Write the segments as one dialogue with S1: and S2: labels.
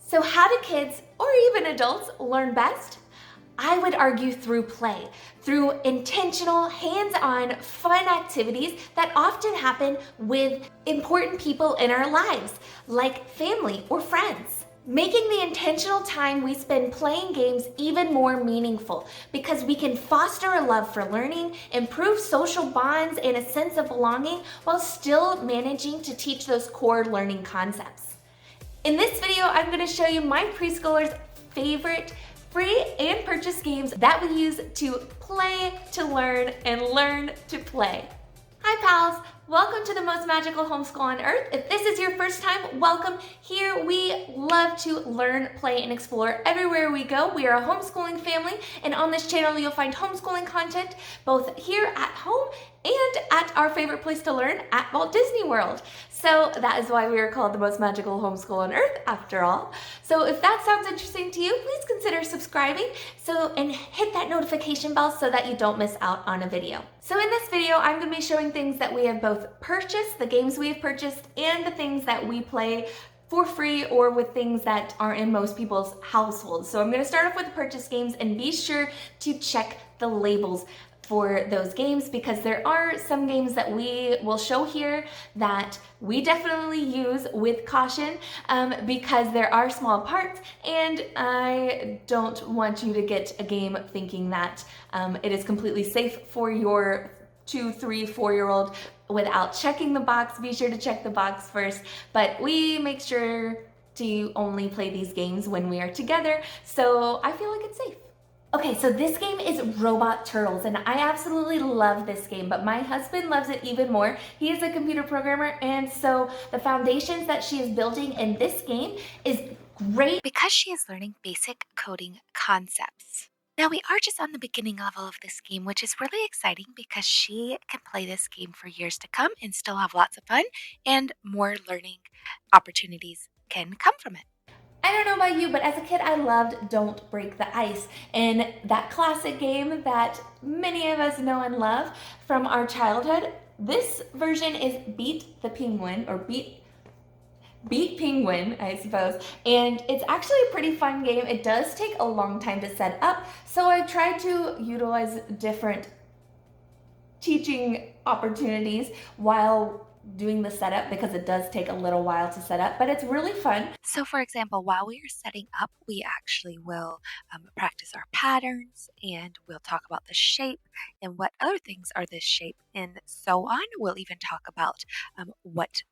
S1: So how do kids, or even adults, learn best? I would argue through play, through intentional, hands-on, fun activities that often happen with important people in our lives, like family or friends. Making the intentional time we spend playing games even more meaningful, because we can foster a love for learning, improve social bonds and a sense of belonging, while still managing to teach those core learning concepts. In this video, I'm going to show you my preschoolers' favorite free and purchase games that we use to play to learn and learn to play. Hi pals, welcome to the most magical homeschool on earth. If this is your first time, welcome. Here we love to learn, play, and explore everywhere we go. We are a homeschooling family, and on this channel you'll find homeschooling content both here at home and at our favorite place to learn, at Walt Disney World. So that is why we are called the most magical homeschool on earth, after all. So if that sounds interesting to you, please consider subscribing and hit that notification bell so that you don't miss out on a video. So in this video, I'm going to be showing things that we have both purchased, the games we have purchased, and the things that we play for free or with things that are in most people's households. So I'm going to start off with the purchase games, and be sure to check the labels for those games, because there are some games that we will show here that we definitely use with caution because there are small parts, and I don't want you to get a game thinking that it is completely safe for your 2, 3, 4-year-old without checking the box. Be sure to check the box first, but we make sure to only play these games when we are together, so I feel like it's safe. Okay, so this game is Robot Turtles, and I absolutely love this game, but my husband loves it even more. He is a computer programmer, and so the foundations that she is building in this game is great
S2: because she is learning basic coding concepts. Now, we are just on the beginning level of this game, which is really exciting because she can play this game for years to come and still have lots of fun, and more learning opportunities can come from it.
S1: I don't know about you, but as a kid, I loved Don't Break the Ice. And that classic game that many of us know and love from our childhood, this version is Beat the Penguin, or Beat Penguin, I suppose. And it's actually a pretty fun game. It does take a long time to set up, so I tried to utilize different teaching opportunities while doing the setup, because it does take a little while to set up, but it's really fun.
S2: So, for example, while we are setting up, we actually will practice our patterns, and we'll talk about the shape and what other things are this shape, and so on. We'll even talk about what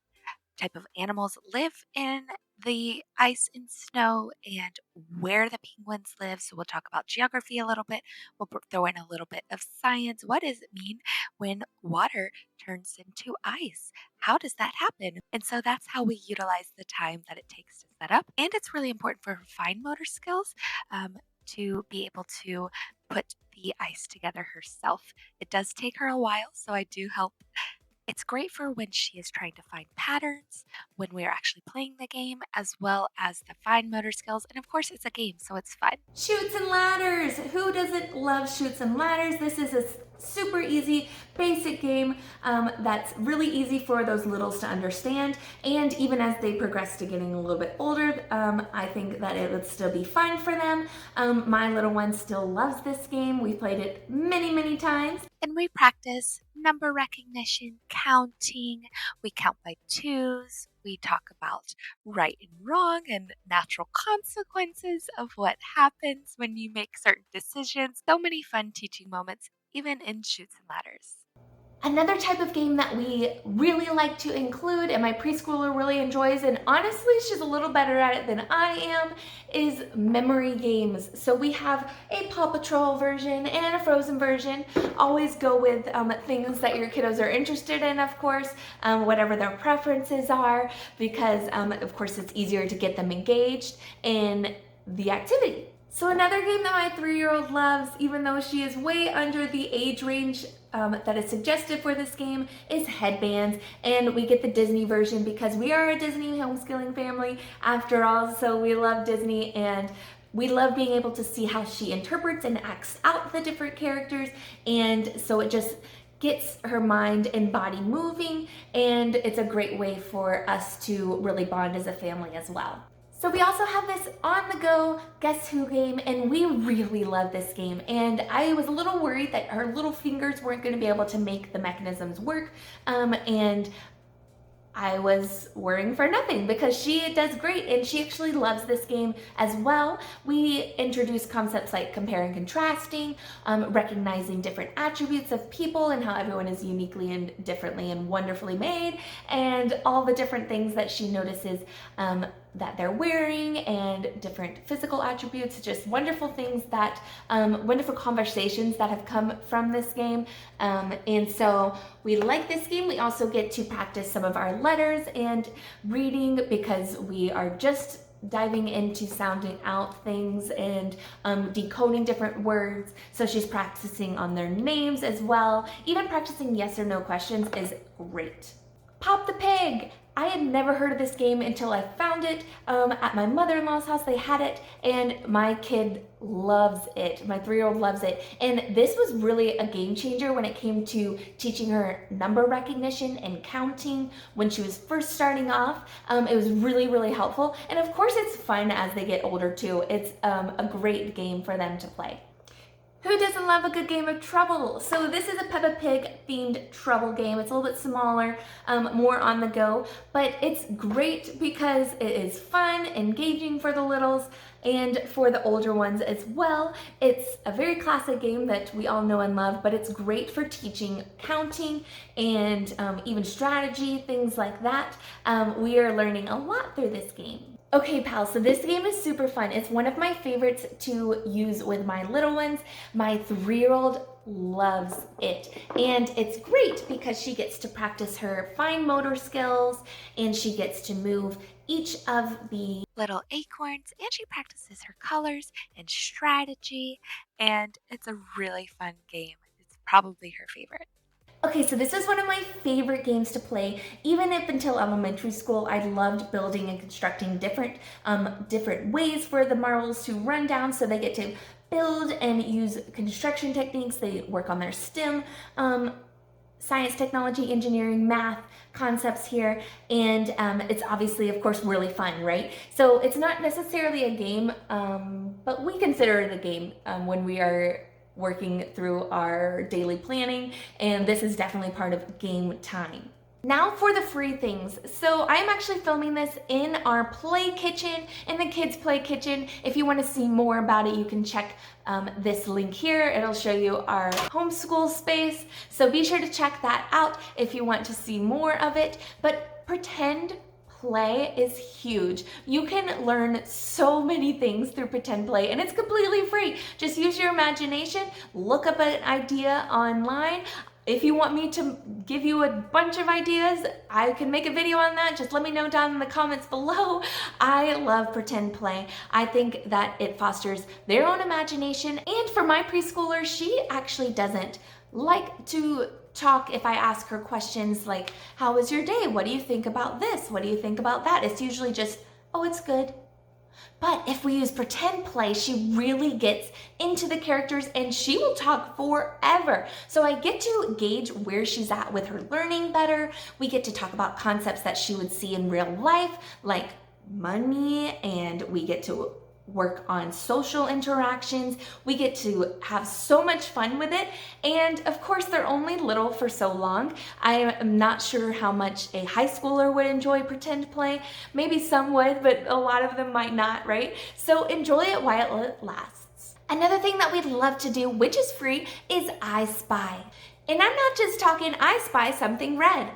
S2: type of animals live in the ice and snow and where the penguins live. So we'll talk about geography a little bit. We'll throw in a little bit of science. What does it mean when water turns into ice? How does that happen? And so that's how we utilize the time that it takes to set up. And it's really important for fine motor skills to be able to put the ice together herself. It does take her a while, so I do help. It's great for when she is trying to find patterns, when we are actually playing the game, as well as the fine motor skills. And of course, it's a game, so it's fun.
S1: Chutes and ladders. Who doesn't love chutes and ladders? This is a super easy, basic game that's really easy for those littles to understand. And even as they progress to getting a little bit older, I think that it would still be fun for them. My little one still loves this game. We've played it many, many times.
S2: And we practice number recognition, counting. We count by twos. We talk about right and wrong and natural consequences of what happens when you make certain decisions. So many fun teaching moments, even in chutes and ladders.
S1: Another type of game that we really like to include, and my preschooler really enjoys, and honestly she's a little better at it than I am, is memory games. So we have a Paw Patrol version and a Frozen version. Always go with things that your kiddos are interested in, of course, whatever their preferences are, because of course it's easier to get them engaged in the activity. So another game that my 3-year-old loves, even though she is way under the age range that is suggested for this game, is headbands. And we get the Disney version because we are a Disney homeschooling family after all, so we love Disney, and we love being able to see how she interprets and acts out the different characters, and so it just gets her mind and body moving, and it's a great way for us to really bond as a family as well. So we also have this on-the-go Guess Who game, and we really love this game. And I was a little worried that her little fingers weren't going to be able to make the mechanisms work, and I was worrying for nothing because she does great and she actually loves this game as well. We introduce concepts like comparing, contrasting, recognizing different attributes of people and how everyone is uniquely and differently and wonderfully made, and all the different things that she notices that they're wearing, and different physical attributes, just wonderful things that, wonderful conversations that have come from this game. And so we like this game. We also get to practice some of our letters and reading because we are just diving into sounding out things and decoding different words. So she's practicing on their names as well. Even practicing yes or no questions is great. Pop the Pig! I had never heard of this game until I found it at my mother-in-law's house. They had it, and my kid loves it. My 3-year-old loves it. And this was really a game changer when it came to teaching her number recognition and counting when she was first starting off. It was really, really helpful. And of course, it's fun as they get older too. It's a great game for them to play. Who doesn't love a good game of Trouble? So this is a Peppa Pig themed Trouble game. It's a little bit smaller, more on the go, but it's great because it is fun, engaging for the littles, and for the older ones as well. It's a very classic game that we all know and love, but it's great for teaching counting and even strategy, things like that. We are learning a lot through this game. Okay, pals, so this game is super fun. It's one of my favorites to use with my little ones. My 3-year-old loves it. And it's great because she gets to practice her fine motor skills, and she gets to move each of the
S2: little acorns, and she practices her colors and strategy, and it's a really fun game. It's probably her favorite.
S1: Okay, so this is one of my favorite games to play. Even up until elementary school, I loved building and constructing different ways for the marbles to run down, so they get to build and use construction techniques. They work on their STEM, science, technology, engineering, math concepts here, and it's obviously, of course, really fun, right? So it's not necessarily a game, but we consider it a game when we are working through our daily planning, and this is definitely part of game time. Now for the free things. So I'm actually filming this in our play kitchen, in the kids' play kitchen. If you want to see more about it, you can check this link here. It'll show you our homeschool space. So be sure to check that out if you want to see more of it. But pretend play is huge. You can learn so many things through pretend play, and it's completely free. Just use your imagination, look up an idea online. If you want me to give you a bunch of ideas, I can make a video on that. Just let me know down in the comments below. I love pretend play. I think that it fosters their own imagination. And for my preschooler, she actually doesn't like to talk if I ask her questions like, how was your day? What do you think about this? What do you think about that? It's usually just, oh, it's good. But if we use pretend play, she really gets into the characters and she will talk forever. So I get to gauge where she's at with her learning better. We get to talk about concepts that she would see in real life, like money, and we get to work on social interactions. We get to have so much fun with it. And of course, they're only little for so long. I am not sure how much a high schooler would enjoy pretend play. Maybe some would, but a lot of them might not, right? So enjoy it while it lasts. Another thing that we'd love to do, which is free, is I Spy. And I'm not just talking I spy something red,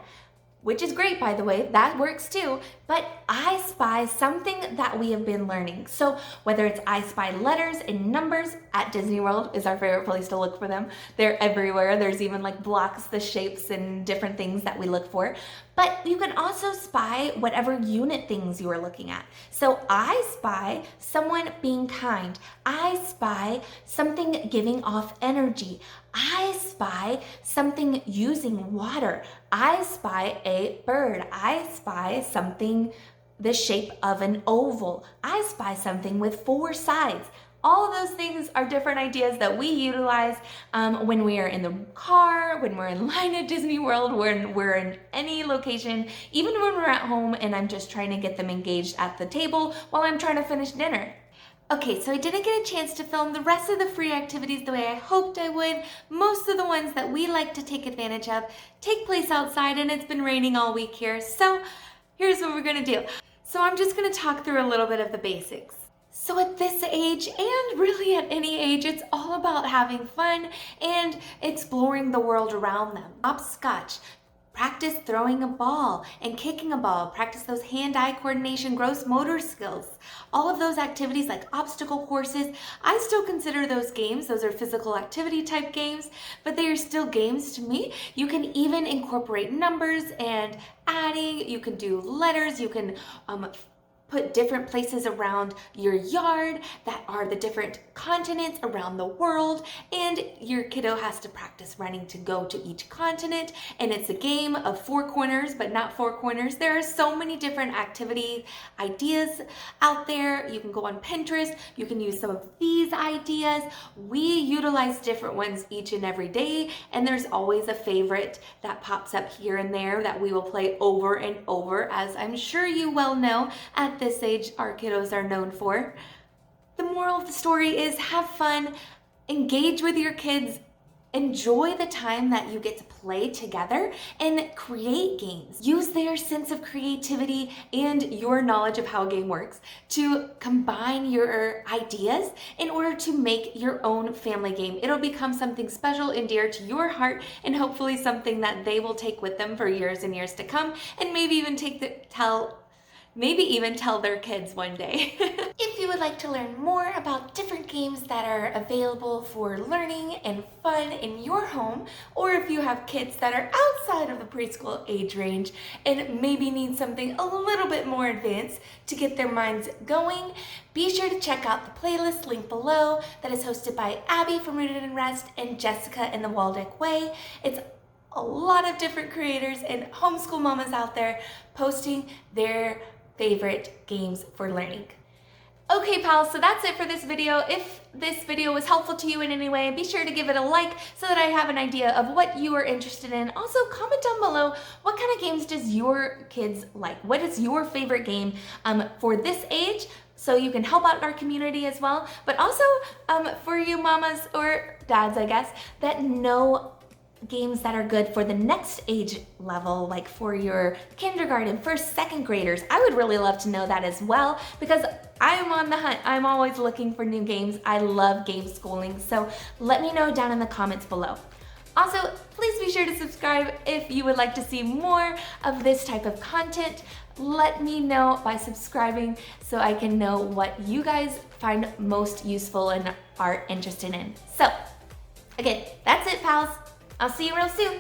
S1: which is great, by the way, that works too, but I Spy something that we have been learning. So whether it's I Spy letters and numbers, at Disney World is our favorite place to look for them. They're everywhere. There's even like blocks, the shapes, and different things that we look for. But you can also spy whatever unit things you are looking at. So I spy someone being kind. I spy something giving off energy. I spy something using water. I spy a bird. I spy something the shape of an oval. I spy something with 4 sides. All of those things are different ideas that we utilize when we are in the car, when we're in line at Disney World, when we're in any location, even when we're at home and I'm just trying to get them engaged at the table while I'm trying to finish dinner. Okay, so I didn't get a chance to film the rest of the free activities the way I hoped I would. Most of the ones that we like to take advantage of take place outside, and it's been raining all week here, so here's what we're gonna do. So I'm just gonna talk through a little bit of the basics. So at this age, and really at any age, it's all about having fun and exploring the world around them. Hopscotch. Practice throwing a ball and kicking a ball. Practice those hand-eye coordination, gross motor skills. All of those activities like obstacle courses, I still consider those games. Those are physical activity type games, but they are still games to me. You can even incorporate numbers and adding. You can do letters. You can put different places around your yard that are the different continents around the world, and your kiddo has to practice running to go to each continent, and it's a game of four corners, but not four corners. There are so many different activity ideas out there. You can go on Pinterest, you can use some of these ideas. We utilize different ones each and every day, and there's always a favorite that pops up here and there that we will play over and over, as I'm sure you well know at this age our kiddos are known for. The moral of the story is have fun, engage with your kids, enjoy the time that you get to play together, and create games. Use their sense of creativity and your knowledge of how a game works to combine your ideas in order to make your own family game. It'll become something special and dear to your heart, and hopefully something that they will take with them for years and years to come, and maybe even tell their kids one day. If you would like to learn more about different games that are available for learning and fun in your home, or if you have kids that are outside of the preschool age range and maybe need something a little bit more advanced to get their minds going, be sure to check out the playlist link below that is hosted by Abby from Rooted in Rest and Jessica in the Waldeck Way. It's a lot of different creators and homeschool mamas out there posting their favorite games for learning. Okay, pals, so that's it for this video. If this video was helpful to you in any way, be sure to give it a like so that I have an idea of what you are interested in. Also, comment down below, what kind of games does your kids like? What is your favorite game for this age? So you can help out our community as well, but also for you mamas or dads, I guess, that know games that are good for the next age level, like for your kindergarten, first, second graders. I would really love to know that as well, because I'm on the hunt. I'm always looking for new games. I love game schooling, so let me know down in the comments below. Also, please be sure to subscribe if you would like to see more of this type of content. Let me know by subscribing so I can know what you guys find most useful and are interested in. So, again, that's it, pals. I'll see you real soon.